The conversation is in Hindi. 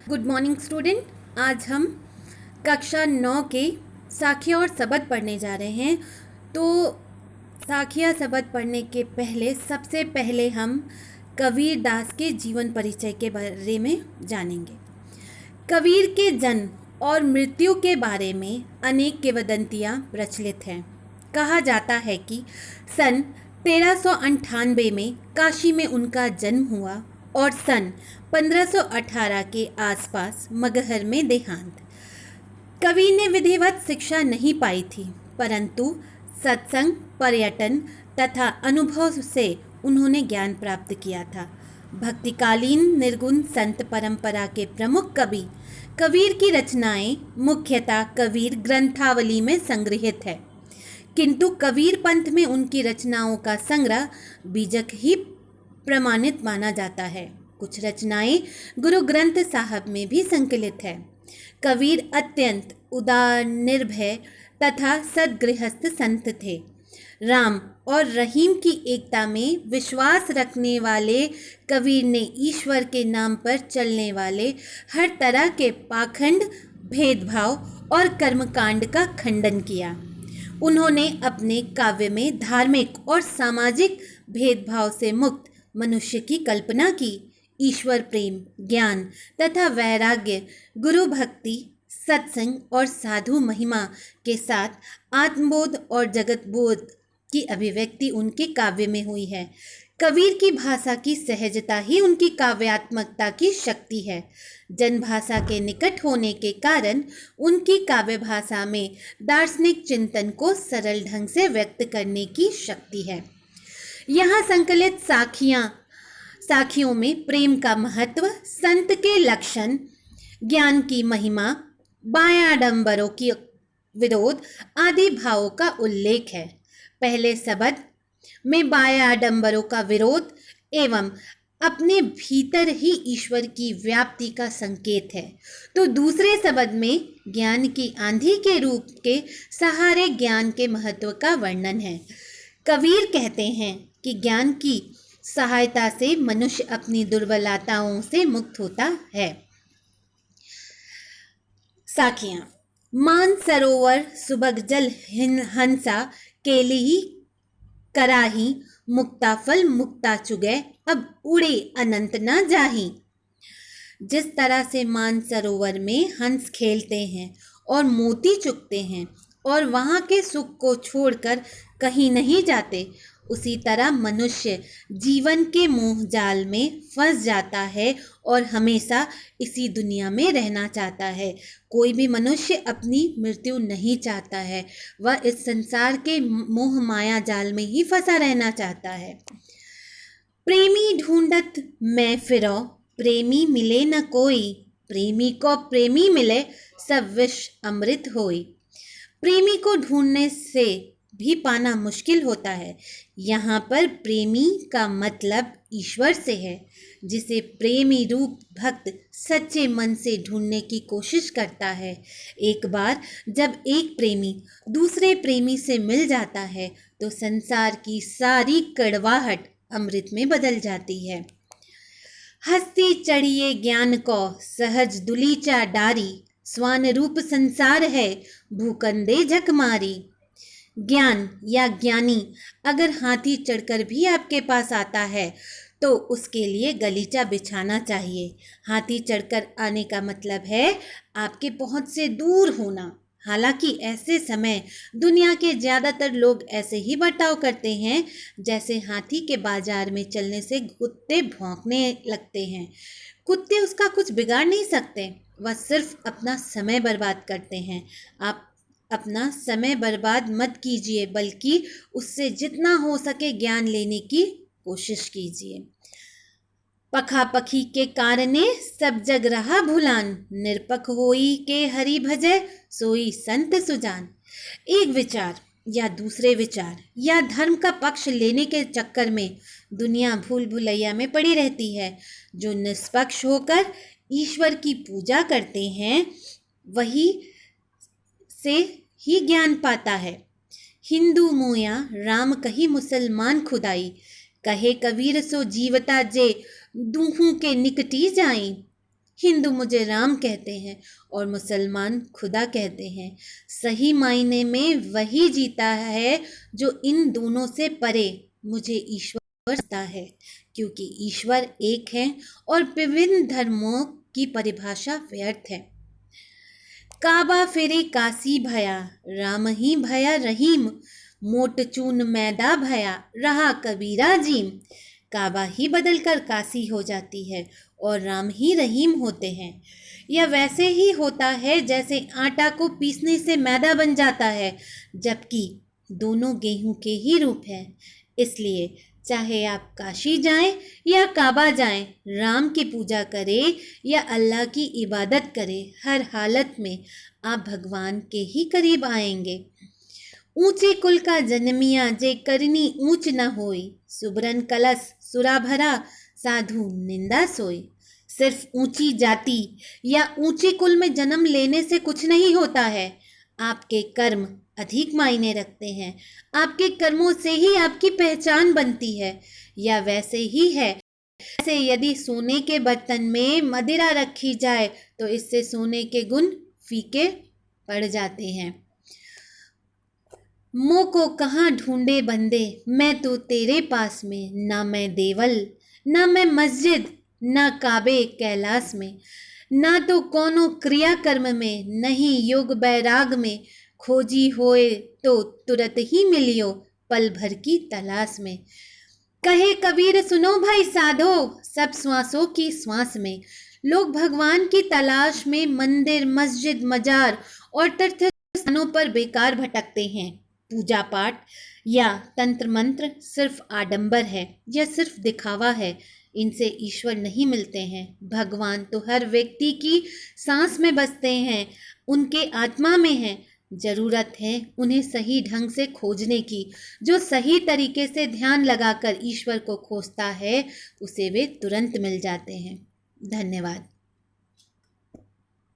Good morning student. आज हम कक्षा 9 के साखिया और सबद पढ़ने जा रहे हैं। तो साखिया सबद पढ़ने के पहले सबसे पहले हम कबीर दास के जीवन परिचय के बारे में जानेंगे। कबीर के जन्म और मृत्यु के बारे में अनेक किंवदंतियाँ प्रचलित हैं। कहा जाता है कि सन 1398 में काशी में उनका जन्म हुआ और सन 1518 के आसपास मगहर में देहांत। कबीर ने विधिवत शिक्षा नहीं पाई थी, परंतु सत्संग, पर्यटन तथा अनुभव से उन्होंने ज्ञान प्राप्त किया था। भक्तिकालीन निर्गुण संत परंपरा के प्रमुख कवि कबीर की रचनाएं मुख्यतः कबीर ग्रंथावली में संग्रहित है, किंतु कबीर पंथ में उनकी रचनाओं का संग्रह बीजक ही प्रमाणित माना जाता है। कुछ रचनाएं गुरु ग्रंथ साहब में भी संकलित है। कबीर अत्यंत उदार, निर्भय तथा सद्गृहस्थ संत थे। राम और रहीम की एकता में विश्वास रखने वाले कबीर ने ईश्वर के नाम पर चलने वाले हर तरह के पाखंड, भेदभाव और कर्मकांड का खंडन किया। उन्होंने अपने काव्य में धार्मिक और सामाजिक भेदभाव से मुक्त मनुष्य की कल्पना की। ईश्वर प्रेम, ज्ञान तथा वैराग्य, गुरु भक्ति, सत्संग और साधु महिमा के साथ आत्मबोध और जगत बोध की अभिव्यक्ति उनके काव्य में हुई है। कबीर की भाषा की सहजता ही उनकी काव्यात्मकता की शक्ति है। जनभाषा के निकट होने के कारण उनकी काव्य भाषा में दार्शनिक चिंतन को सरल ढंग से व्यक्त करने की शक्ति है। यहाँ संकलित साखियों में प्रेम का महत्व, संत के लक्षण, ज्ञान की महिमा, बायाडंबरों की विरोध आदि भावों का उल्लेख है। पहले सबद में बायाडंबरों का विरोध एवं अपने भीतर ही ईश्वर की व्याप्ति का संकेत है, तो दूसरे सबद में ज्ञान की आंधी के रूप के सहारे ज्ञान के महत्व का वर्णन है। कबीर कहते हैं कि ज्ञान की सहायता से मनुष्य अपनी दुर्बलताओं से मुक्त होता है। साखियां। मान सरोवर सुबग जल हंसा, केली कराही, मुक्ता फल मुक्ता चुगे, अब उड़े अनंत न जाही। जिस तरह से मान सरोवर में हंस खेलते हैं और मोती चुगते हैं और वहाँ के सुख को छोड़कर कहीं नहीं जाते, उसी तरह मनुष्य जीवन के मोह जाल में फंस जाता है और हमेशा इसी दुनिया में रहना चाहता है। कोई भी मनुष्य अपनी मृत्यु नहीं चाहता है, वह इस संसार के मोह माया जाल में ही फंसा रहना चाहता है। प्रेमी ढूंढत मैं फिरो, प्रेमी मिले न कोई, प्रेमी को प्रेमी मिले, सब विष अमृत होई। प्रेमी को ढूंढने से भी पाना मुश्किल होता है। यहाँ पर प्रेमी का मतलब ईश्वर से है, जिसे प्रेमी रूप भक्त सच्चे मन से ढूंढने की कोशिश करता है। एक बार जब एक प्रेमी दूसरे प्रेमी से मिल जाता है तो संसार की सारी कड़वाहट अमृत में बदल जाती है। हस्ती चढ़िए ज्ञान को, सहज दुलीचा डारी, स्वान रूप संसार है, भूकंदे झक मारी। ज्ञान या ज्ञानी अगर हाथी चढ़कर भी आपके पास आता है तो उसके लिए गलीचा बिछाना चाहिए। हाथी चढ़कर आने का मतलब है आपके पहुंच से दूर होना। हालांकि ऐसे समय दुनिया के ज़्यादातर लोग ऐसे ही बर्ताव करते हैं जैसे हाथी के बाजार में चलने से कुत्ते भौंकने लगते हैं। कुत्ते उसका कुछ बिगाड़ नहीं सकते, वह सिर्फ अपना समय बर्बाद करते हैं। आप अपना समय बर्बाद मत कीजिए, बल्कि उससे जितना हो सके ज्ञान लेने की कोशिश कीजिए। पखापखी के कारणे सब जग रहा भुलान, निरपख होई के हरि भजय, सोई संत सुजान। एक विचार या दूसरे विचार या धर्म का पक्ष लेने के चक्कर में दुनिया भूल भुलैया में पड़ी रहती है। जो निष्पक्ष होकर ईश्वर की पूजा करते हैं वही से ही ज्ञान पाता है। हिंदू मोया राम कही मुसलमान खुदाई, कहे कबीर सो जीवता जे दूहों के निकटी जाई। हिंदू मुझे राम कहते हैं और मुसलमान खुदा कहते हैं। सही मायने में वही जीता है जो इन दोनों से परे मुझे ईश्वर समझता है, क्योंकि ईश्वर एक है और विभिन्न धर्मों की परिभाषा व्यर्थ है। काबा फिरे काशी भया, राम ही भया रहीम, मोट चून मैदा भया, रहा कबीरा जीम। काबा ही बदलकर काशी हो जाती है और राम ही रहीम होते हैं। यह वैसे ही होता है जैसे आटा को पीसने से मैदा बन जाता है, जबकि दोनों गेहूं के ही रूप हैं। इसलिए चाहे आप काशी जाएं या काबा जाएं, राम की पूजा करें या अल्लाह की इबादत करें, हर हालत में आप भगवान के ही करीब आएंगे। ऊंचे कुल का जन्मिया जे करनी ऊंच न होई, सुबरन कलश सुरा भरा, साधु निंदा सोई। सिर्फ ऊंची जाति या ऊंचे कुल में जन्म लेने से कुछ नहीं होता है। आपके कर्म अधिक मायने रखते हैं। आपके कर्मों से ही आपकी पहचान बनती है। या वैसे ही है जैसे यदि सोने के बर्तन में मदिरा रखी जाए तो इससे सोने के गुण फीके पड़ जाते हैं। मों को कहाँ ढूंढे बंदे, मैं तो तेरे पास में, ना मैं देवल ना मैं मस्जिद, ना काबे कैलाश में, ना तो कोनो क्रिया कर्म में, नहीं योग बैराग में। खोजी होए तो तुरंत ही मिलियो, पल भर की तलाश में। कहे कबीर सुनो भाई साधो, सब श्वासों की श्वास में। लोग भगवान की तलाश में मंदिर मस्जिद मजार और तीर्थ स्थानों पर बेकार भटकते हैं। पूजा पाठ या तंत्र मंत्र सिर्फ आडंबर है, यह सिर्फ दिखावा है। इनसे ईश्वर नहीं मिलते हैं। भगवान तो हर व्यक्ति की सांस में बसते हैं, उनके आत्मा में हैं। जरूरत है उन्हें सही ढंग से खोजने की। जो सही तरीके से ध्यान लगाकर ईश्वर को खोजता है, उसे वे तुरंत मिल जाते हैं। धन्यवाद।